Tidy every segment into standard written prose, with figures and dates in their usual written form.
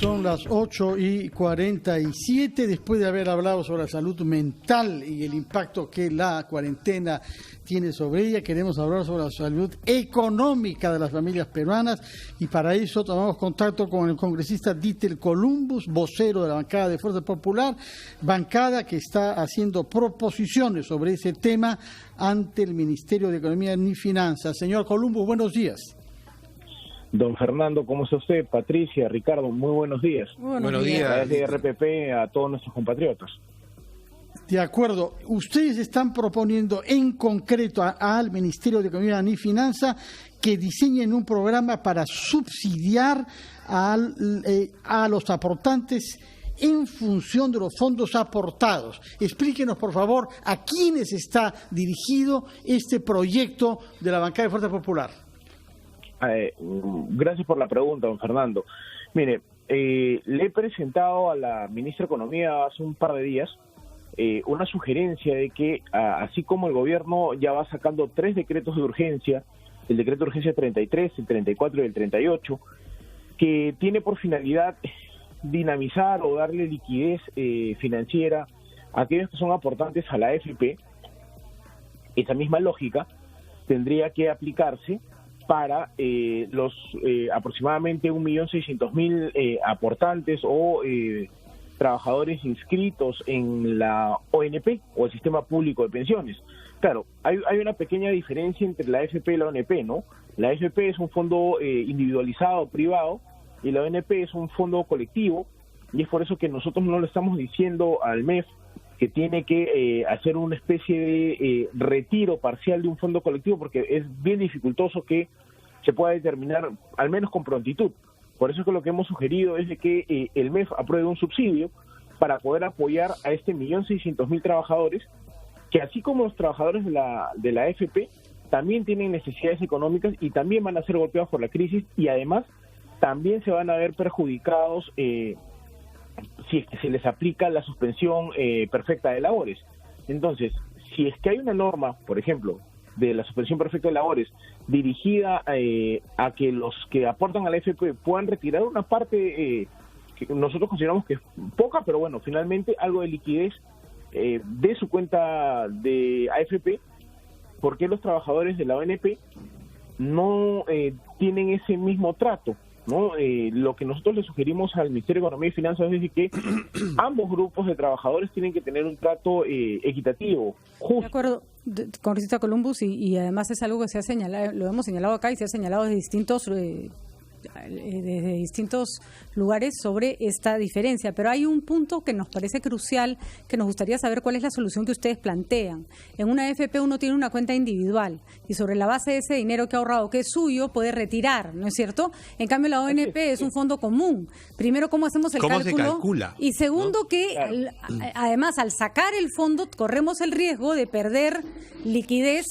Son las 8:47, después de haber hablado sobre la salud mental y el impacto que la cuarentena tiene sobre ella. Queremos hablar sobre la salud económica de las familias peruanas y para eso tomamos contacto con el congresista Dieter Columbus, vocero de la bancada de Fuerza Popular, bancada que está haciendo proposiciones sobre ese tema ante el Ministerio de Economía y Finanzas. Señor Columbus, buenos días. Don Fernando, ¿cómo está usted? Patricia, Ricardo, muy buenos días. Buenos días. Gracias de RPP a todos nuestros compatriotas. De acuerdo. Ustedes están proponiendo en concreto al Ministerio de Economía y Finanzas que diseñen un programa para subsidiar a los aportantes en función de los fondos aportados. Explíquenos, por favor, a quiénes está dirigido este proyecto de la bancada de Fuerza Popular. Gracias por la pregunta, don Fernando. Mire, le he presentado a la ministra de Economía hace un par de días una sugerencia de que, así como el gobierno ya va sacando 3 decretos de urgencia, el decreto de urgencia 33, el 34 y el 38, que tiene por finalidad dinamizar o darle liquidez financiera a aquellos que son aportantes a la AFP, esa misma lógica tendría que aplicarse para los aproximadamente 1.600.000 aportantes o trabajadores inscritos en la ONP o el Sistema Público de Pensiones. Claro, hay una pequeña diferencia entre la AFP y la ONP, ¿no? La AFP es un fondo individualizado, privado, y la ONP es un fondo colectivo, y es por eso que nosotros no le estamos diciendo al MEF que tiene que hacer una especie de retiro parcial de un fondo colectivo, porque es bien dificultoso que se pueda determinar, al menos con prontitud. Por eso es que lo que hemos sugerido es de que el MEF apruebe un subsidio para poder apoyar a este 1.600.000 trabajadores, que así como los trabajadores de la AFP, también tienen necesidades económicas y también van a ser golpeados por la crisis, y además también se van a ver perjudicados si es que se les aplica la suspensión perfecta de labores. Entonces, si es que hay una norma, por ejemplo, de la suspensión perfecta de labores dirigida a que los que aportan a la AFP puedan retirar una parte que nosotros consideramos que es poca, pero bueno, finalmente algo de liquidez de su cuenta de AFP, ¿por qué los trabajadores de la ONP no tienen ese mismo trato? ¿No? Lo que nosotros le sugerimos al Ministerio de Economía y Finanzas es que ambos grupos de trabajadores tienen que tener un trato equitativo, justo. De acuerdo, congresista Columbus, y además es algo que se ha señalado, lo hemos señalado acá y se ha señalado desde distintos lugares sobre esta diferencia, pero hay un punto que nos parece crucial, que nos gustaría saber cuál es la solución que ustedes plantean. En una AFP uno tiene una cuenta individual y sobre la base de ese dinero que ha ahorrado, que es suyo, puede retirar, ¿no es cierto? En cambio la ONP es un fondo común. Primero, ¿cómo hacemos el cálculo? ¿Cómo se calcula? Y segundo, ¿no? que además al sacar el fondo corremos el riesgo de perder liquidez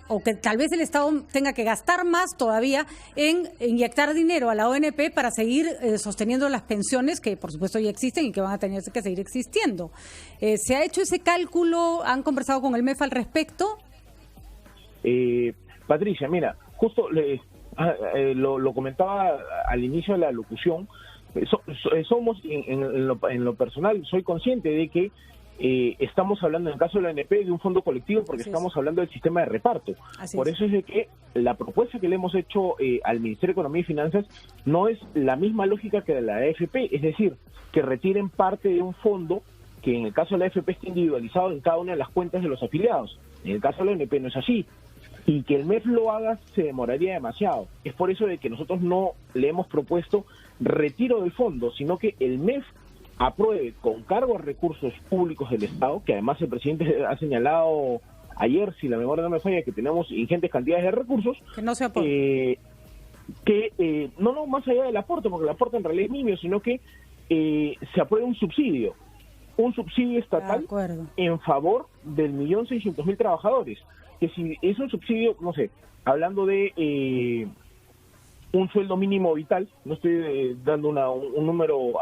o que tal vez el Estado tenga que gastar más todavía en inyectar dinero a la ONP para seguir sosteniendo las pensiones que por supuesto ya existen y que van a tener que seguir existiendo. ¿Se ha hecho ese cálculo? ¿Han conversado con el MEF al respecto? Patricia, mira, justo lo comentaba al inicio de la locución, somos en lo personal, soy consciente de que estamos hablando en el caso de la ONP de un fondo colectivo porque estamos hablando del sistema de reparto. Por eso es de que la propuesta que le hemos hecho al Ministerio de Economía y Finanzas no es la misma lógica que la de la AFP, es decir, que retiren parte de un fondo que en el caso de la AFP está individualizado en cada una de las cuentas de los afiliados. En el caso de la ONP no es así. Y que el MEF lo haga se demoraría demasiado. Es por eso de que nosotros no le hemos propuesto retiro del fondo, sino que el MEF apruebe con cargo a recursos públicos del Estado, que además el presidente ha señalado ayer, si la memoria no me falla, que tenemos ingentes cantidades de recursos, que no se aporta. No más allá del aporte, porque el aporte en realidad es nimio, sino que se apruebe un subsidio estatal en favor del 1.600.000 trabajadores, que si es un subsidio, no sé, hablando de un sueldo mínimo vital, no estoy dando un número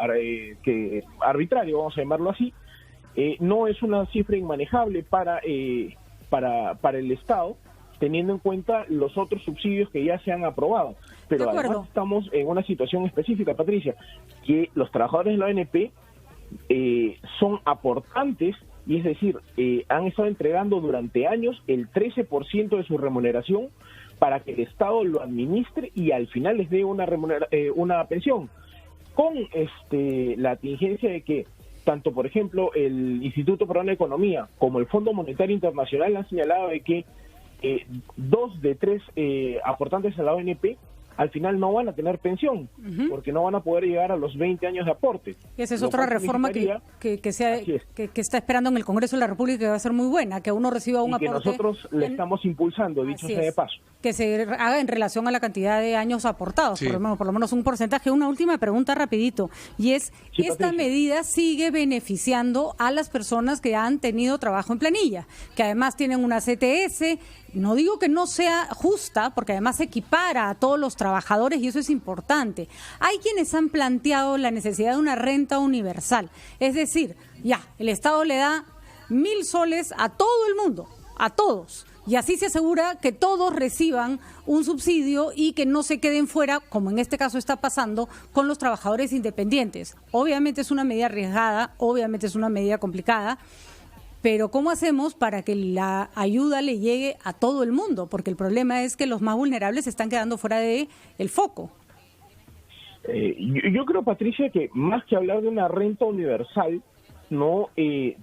arbitrario, vamos a llamarlo así, no es una cifra inmanejable para el Estado, teniendo en cuenta los otros subsidios que ya se han aprobado. Pero además estamos en una situación específica, Patricia, que los trabajadores de la ONP son aportantes, y es decir, han estado entregando durante años el 13% de su remuneración para que el Estado lo administre y al final les dé una pensión, con la tingencia de que tanto, por ejemplo, el Instituto Peruano de Economía como el Fondo Monetario Internacional han señalado de que 2 de 3 aportantes a la ONP al final no van a tener pensión, porque no van a poder llegar a los 20 años de aporte. Y esa es otra reforma que está esperando en el Congreso de la República, que va a ser muy buena, que uno reciba un aporte. Que nosotros le estamos impulsando, dicho sea de paso. Que se haga en relación a la cantidad de años aportados, por lo menos un porcentaje. Una última pregunta rapidito, y es, ¿esta medida sigue beneficiando a las personas que han tenido trabajo en planilla, que además tienen una CTS? No digo que no sea justa, porque además se equipara a todos los trabajadores y eso es importante. Hay quienes han planteado la necesidad de una renta universal. Es decir, ya, el Estado le da 1.000 soles a todo el mundo, a todos. Y así se asegura que todos reciban un subsidio y que no se queden fuera, como en este caso está pasando, con los trabajadores independientes. Obviamente es una medida arriesgada, obviamente es una medida complicada, pero ¿cómo hacemos para que la ayuda le llegue a todo el mundo? Porque el problema es que los más vulnerables están quedando fuera del foco. Yo creo, Patricia, que más que hablar de una renta universal, no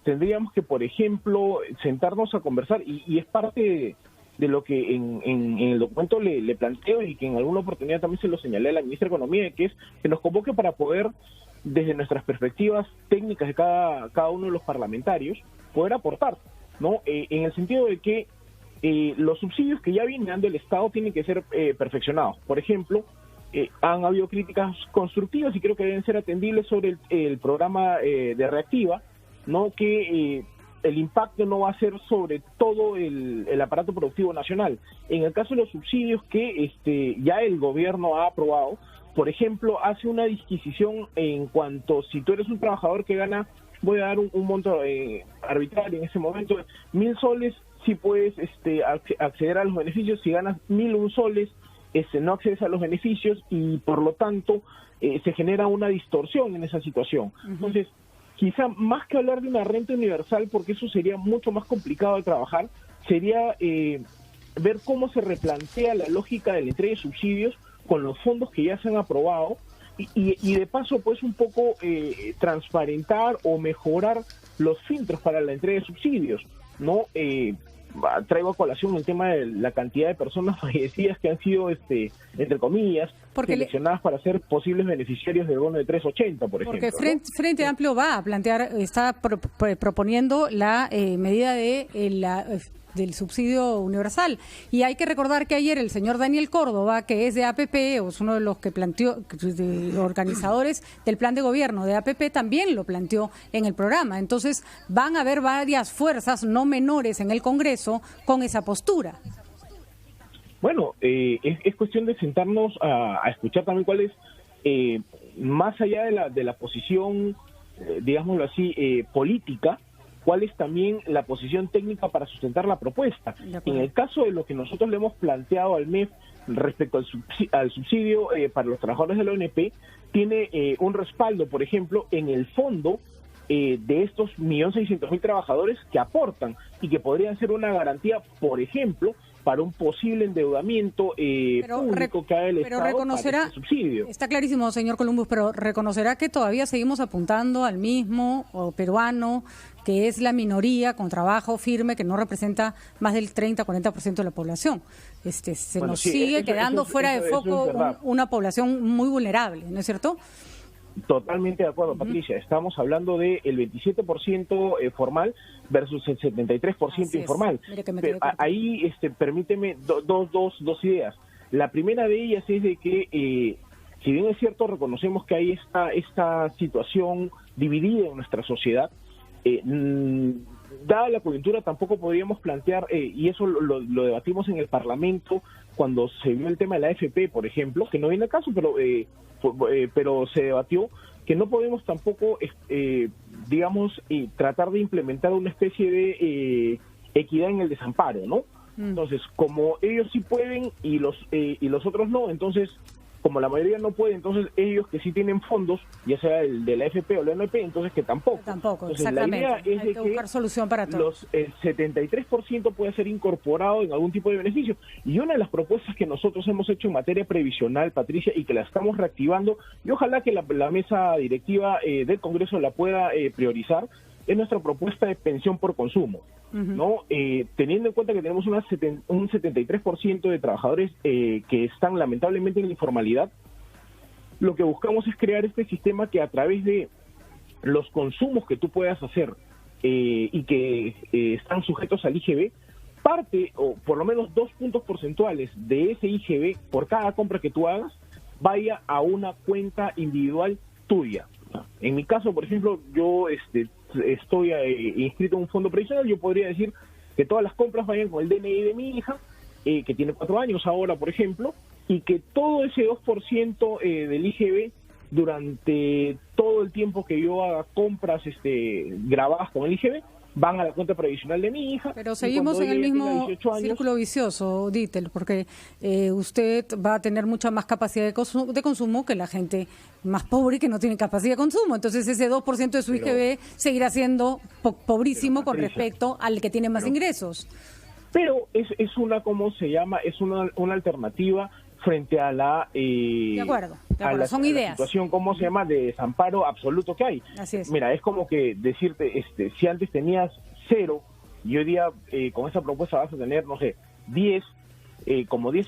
tendríamos que, por ejemplo, sentarnos a conversar, y es parte de lo que en el documento le planteo y que en alguna oportunidad también se lo señalé a la ministra de Economía, que es que nos convoque para poder, desde nuestras perspectivas técnicas de cada uno de los parlamentarios, poder aportar, ¿no? En el sentido de que los subsidios que ya viene dando el Estado tienen que ser perfeccionados. Por ejemplo, han habido críticas constructivas y creo que deben ser atendibles sobre el programa de Reactiva, ¿no? Que el impacto no va a ser sobre todo el aparato productivo nacional. En el caso de los subsidios que ya el gobierno ha aprobado, por ejemplo, hace una disquisición en cuanto, si tú eres un trabajador que gana, voy a dar un monto arbitrario en ese momento, 1.000 soles, si puedes acceder a los beneficios. Si ganas 1.001 soles, no accedes a los beneficios y por lo tanto se genera una distorsión en esa situación. Entonces, quizá más que hablar de una renta universal, porque eso sería mucho más complicado de trabajar, sería ver cómo se replantea la lógica de la entrega de subsidios con los fondos que ya se han aprobado y de paso pues un poco transparentar o mejorar los filtros para la entrega de subsidios, ¿no? Traigo a colación el tema de la cantidad de personas fallecidas que han sido, entre comillas, seleccionadas para ser posibles beneficiarios del bono de 380, por ejemplo. Porque Frente Amplio va a plantear, está proponiendo la medida del subsidio universal. Y hay que recordar que ayer el señor Daniel Córdoba, que es de APP, o es uno de los que planteó, de los organizadores del plan de gobierno de APP, también lo planteó en el programa. Entonces van a haber varias fuerzas no menores en el Congreso con esa postura. Bueno, es cuestión de sentarnos a escuchar también cuál es, más allá de la posición, digámoslo así, política, cuál es también la posición técnica para sustentar la propuesta. En el caso de lo que nosotros le hemos planteado al MEF respecto al subsidio para los trabajadores de la ONP, tiene un respaldo, por ejemplo, en el fondo de estos 1.600.000 trabajadores que aportan y que podrían ser una garantía, por ejemplo, para un posible endeudamiento público que haga el Estado reconocerá, para este subsidio. Está clarísimo, señor Columbus, pero reconocerá que todavía seguimos apuntando al mismo peruano, que es la minoría con trabajo firme, que no representa más del 30-40% de la población. Nos sigue quedando fuera de foco una población muy vulnerable, ¿no es cierto? Totalmente de acuerdo, Patricia. Estamos hablando del 27% formal versus el 73% informal. Pero ahí, permíteme dos ideas. La primera de ellas es de que, si bien es cierto, reconocemos que hay esta situación dividida en nuestra sociedad, dada la coyuntura tampoco podríamos plantear, y eso lo debatimos en el Parlamento cuando se vio el tema de la AFP, por ejemplo, que no viene al caso, pero se debatió que no podemos tampoco, tratar de implementar una especie de equidad en el desamparo, ¿no? Entonces, como ellos sí pueden y los otros no, entonces, como la mayoría no puede, entonces ellos que sí tienen fondos, ya sea el de la AFP o la ONP, entonces que tampoco. Tampoco, entonces, exactamente. La idea es hay que buscar solución para todos. El 73% puede ser incorporado en algún tipo de beneficio. Y una de las propuestas que nosotros hemos hecho en materia previsional, Patricia, y que la estamos reactivando, y ojalá que la mesa directiva del Congreso la pueda priorizar, es nuestra propuesta de pensión por consumo. ¿No? Teniendo en cuenta que tenemos un 73% de trabajadores que están lamentablemente en la informalidad, lo que buscamos es crear este sistema que a través de los consumos que tú puedas hacer y que están sujetos al IGB, parte o por lo menos 2 puntos porcentuales de ese IGB por cada compra que tú hagas vaya a una cuenta individual tuya. En mi caso, por ejemplo, yo estoy inscrito en un fondo previsional. Yo podría decir que todas las compras vayan con el DNI de mi hija, que tiene 4 años ahora, por ejemplo, y que todo ese 2% del IGB durante todo el tiempo que yo haga compras grabadas con el IGB van a la cuenta previsional de mi hija. Pero seguimos en el mismo círculo vicioso, Dittel, porque usted va a tener mucha más capacidad de consumo que la gente más pobre que no tiene capacidad de consumo. Entonces ese 2% de su IGB seguirá siendo pobrísimo con respecto al que tiene más ingresos. Pero es una, ¿cómo se llama? Es una alternativa frente a la de acuerdo, son ideas. La situación, ¿cómo se llama?, de desamparo absoluto que hay. Así es. Mira, es como que decirte, si antes tenías 0 y hoy día con esa propuesta vas a tener, no sé, 10, como 10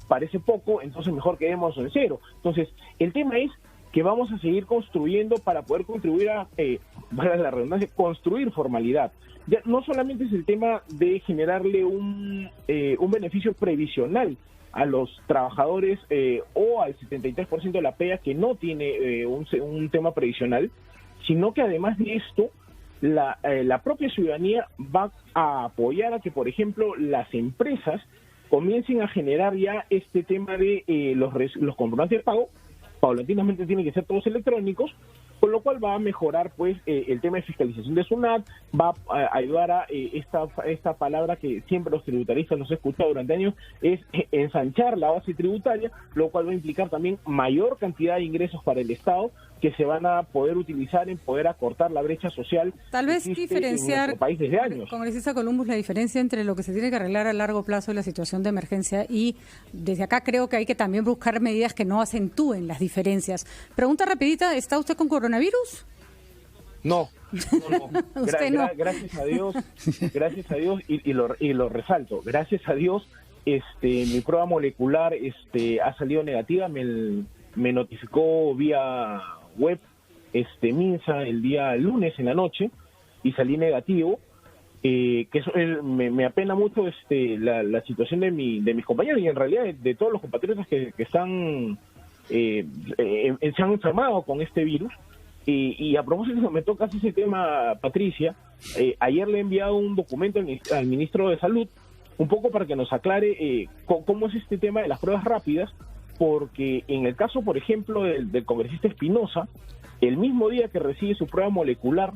parece poco, entonces mejor quedemos en 0. Entonces, el tema es que vamos a seguir construyendo para poder contribuir a, valga la redundancia, construir formalidad. Ya no solamente es el tema de generarle un beneficio previsional a los trabajadores o al 73% de la PEA que no tiene un tema previsional, sino que además de esto, la propia ciudadanía va a apoyar a que, por ejemplo, las empresas comiencen a generar ya este tema de los comprobantes de pago. Paulatinamente tienen que ser todos electrónicos, con lo cual va a mejorar pues el tema de fiscalización de SUNAT, va a ayudar a esta palabra que siempre los tributaristas nos han escuchado durante años, es ensanchar la base tributaria, lo cual va a implicar también mayor cantidad de ingresos para el Estado que se van a poder utilizar en poder acortar la brecha social. Tal vez diferenciar, en nuestro país desde años. Congresista Columbus, la diferencia entre lo que se tiene que arreglar a largo plazo de la situación de emergencia y desde acá creo que hay que también buscar medidas que no acentúen las diferencias. Pregunta rapidita, ¿está usted con coronavirus? No. ¿Usted no? Gracias a Dios, y lo resalto, gracias a Dios, mi prueba molecular ha salido negativa, me notificó vía web MINSA el día lunes en la noche y salí negativo, que eso me apena mucho la situación de mis compañeros y en realidad de todos los compatriotas que están se han enfermado con este virus. Y a propósito, me toca ese tema, Patricia, ayer le he enviado un documento al ministro de Salud, un poco para que nos aclare cómo es este tema de las pruebas rápidas, porque en el caso, por ejemplo, del congresista Espinosa, el mismo día que recibe su prueba molecular,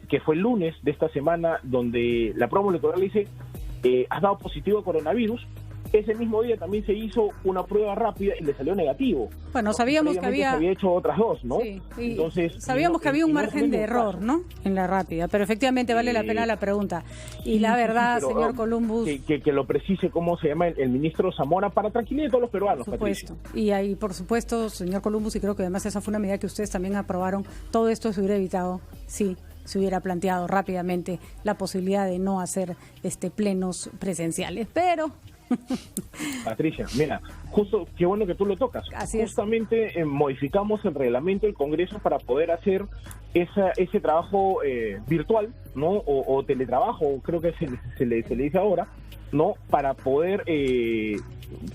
que fue el lunes de esta semana, donde la prueba molecular le dice, has dado positivo a coronavirus, ese mismo día también se hizo una prueba rápida y le salió negativo. Bueno, sabíamos que había... Se había hecho otras dos, ¿no? Sí, entonces sabíamos que había un margen de error, ¿no? En la rápida, pero efectivamente vale la pena la pregunta. Y la verdad, pero, señor Columbus... Que lo precise cómo se llama el ministro Zamora para tranquilizar a todos los peruanos, por supuesto. Y ahí, por supuesto, señor Columbus, y creo que además esa fue una medida que ustedes también aprobaron, todo esto se hubiera evitado, sí, se hubiera planteado rápidamente la posibilidad de no hacer plenos presenciales, pero... Patricia, mira, justo, qué bueno que tú lo tocas. Justamente modificamos el reglamento del Congreso para poder hacer ese trabajo virtual, ¿no? O teletrabajo, creo que se le dice ahora, ¿no? Para poder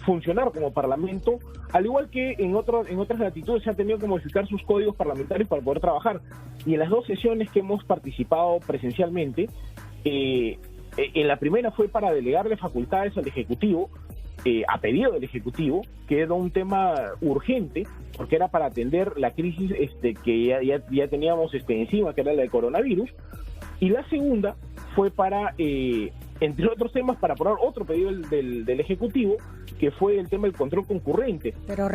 funcionar como Parlamento, al igual que en otras latitudes se han tenido que modificar sus códigos parlamentarios para poder trabajar. Y en las dos sesiones que hemos participado presencialmente, en la primera fue para delegarle facultades al Ejecutivo, a pedido del Ejecutivo, que era un tema urgente, porque era para atender la crisis que ya teníamos encima, que era la de coronavirus. Y la segunda fue para entre otros temas, para aprobar otro pedido del Ejecutivo, que fue el tema del control concurrente. Pero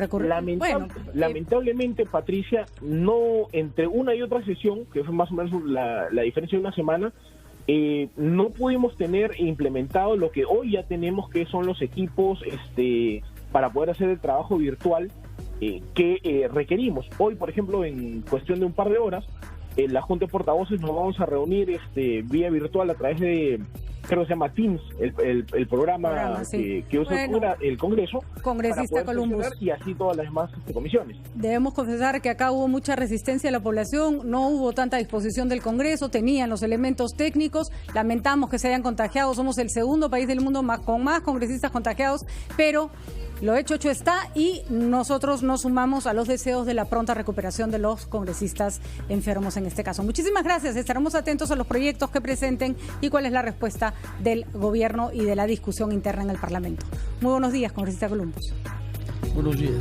lamentablemente, Patricia, no, entre una y otra sesión, que fue más o menos la diferencia de una semana, no pudimos tener implementado lo que hoy ya tenemos, que son los equipos para poder hacer el trabajo virtual que requerimos. Hoy, por ejemplo, en cuestión de un par de horas, la Junta de Portavoces nos vamos a reunir vía virtual a través de, creo que se llama Teams, el programa sí. que usa el Congreso, Congresista Columbus, y así todas las demás comisiones. Debemos confesar que acá hubo mucha resistencia de la población, no hubo tanta disposición del Congreso, tenían los elementos técnicos, lamentamos que se hayan contagiado, somos el segundo país del mundo con más congresistas contagiados, pero lo hecho está, y nosotros nos sumamos a los deseos de la pronta recuperación de los congresistas enfermos en este caso. Muchísimas gracias, estaremos atentos a los proyectos que presenten y cuál es la respuesta del gobierno y de la discusión interna en el Parlamento. Muy buenos días, congresista Columbus. Buenos días.